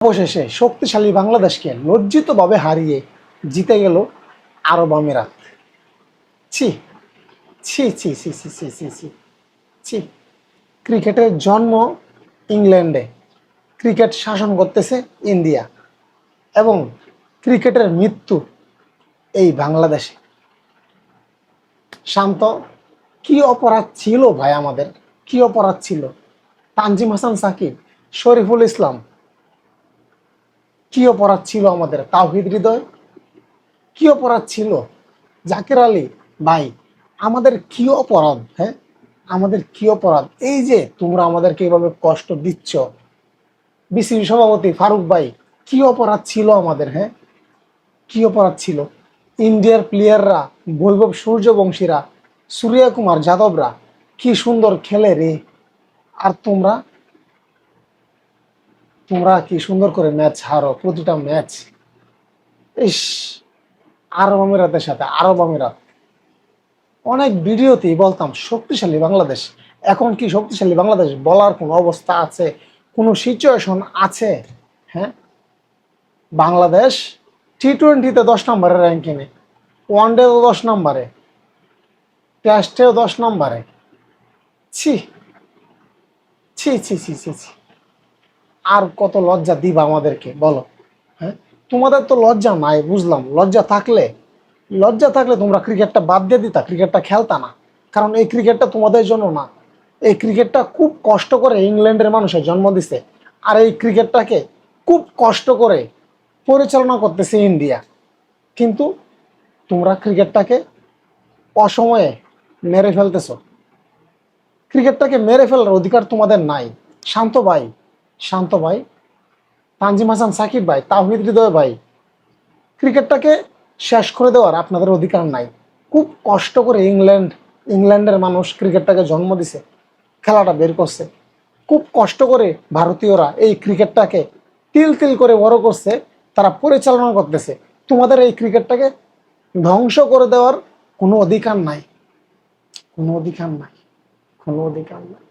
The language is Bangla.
অবশেষে শক্তিশালী বাংলাদেশকে লজ্জিতভাবে হারিয়ে জিতে গেল আরব আমিরাত। ছি ছি ছি ছি ছি ছি ছি ছি ছি। ক্রিকেটের জন্ম ইংল্যান্ডে, ক্রিকেট শাসন করতেছে ইন্ডিয়া, এবং ক্রিকেটের মৃত্যু এই বাংলাদেশে। শান্ত, কি অপরাধ ছিল ভাই আমাদের? কি অপরাধ ছিল? তানজিম হাসান সাকিব, শরীফুল ইসলাম, কি অপরাধ ছিল আমাদের? তাওহিদ হৃদয়, কি অপরাধ ছিল? জাকির আলী ভাই, আমাদের কি অপরাধ? হ্যাঁ, আমাদের কি অপরাধ? এই যে তোমরা আমাদেরকে এইভাবে কষ্ট দিচ্ছ। বিসিবি সভাপতি ফারুক ভাই, কি অপরাধ ছিল আমাদের? হ্যাঁ, কি অপরাধ ছিল? ইন্ডিয়ার প্লেয়াররা, বৈভব সূর্যবংশীরা, সূর্য কুমার যাদবরা কি সুন্দর খেলে রে। আর তোমরা তোমরা কি সুন্দর করে ম্যাচ হারো, প্রতিটা ম্যাচ। ইস, আরব আমিরাতের সাথে আরব আমিরাত। অনেক ভিডিওতেই বলতাম শক্তিশালী বাংলাদেশ। এখন কি শক্তিশালী বাংলাদেশ বলার কোনো অবস্থা আছে? কোনো সিচুয়েশন আছে? হ্যাঁ, বাংলাদেশ টি-20-তে 10 নম্বরে র্যাঙ্কিংয়ে, ওয়ানডেও 10 নম্বরে, টেস্টেও 10 নম্বরে। ছি ছি ছি ছি ছি ছি। আর কত লজ্জা দিবা আমাদেরকে বলো? হ্যাঁ, তোমাদের তো লজ্জা নাই, বুঝলাম। লজ্জা থাকলে তোমরা ক্রিকেটটা বাদ দিয়ে দিতা, ক্রিকেটটা খেলতা না। কারণ এই ক্রিকেটটা তোমাদের জন্য না। এই ক্রিকেটটা খুব কষ্ট করে ইংল্যান্ডের মানুষের জন্ম দিছে, আর এই ক্রিকেটটাকে খুব কষ্ট করে পরিচালনা করতেছে ইন্ডিয়া। কিন্তু তোমরা ক্রিকেটটাকে অসময়ে মেরে ফেলতেছো। ক্রিকেটটাকে মেরে ফেলার অধিকার তোমাদের নাই। শান্ত ভাই, শান্ত ভাই, তানজিম হাসান সাকিব ভাই, তাওহিদ হৃদয় ভাই, ক্রিকেটটাকে শেষ করে দেওয়ার আপনাদের অধিকার নাই। খুব কষ্ট করে ইংল্যান্ডের মানুষ ক্রিকেটটাকে জন্ম দিছে, খেলাটা বের করছে। খুব কষ্ট করে ভারতীয়রা এই ক্রিকেটটাকে তিল তিল করে বড় করছে, তারা পরিচালনা করতেছে। তোমাদের এই ক্রিকেটটাকে ধ্বংস করে দেওয়ার কোনো অধিকার নাই, কোনো অধিকার নাই, কোনো অধিকার নাই।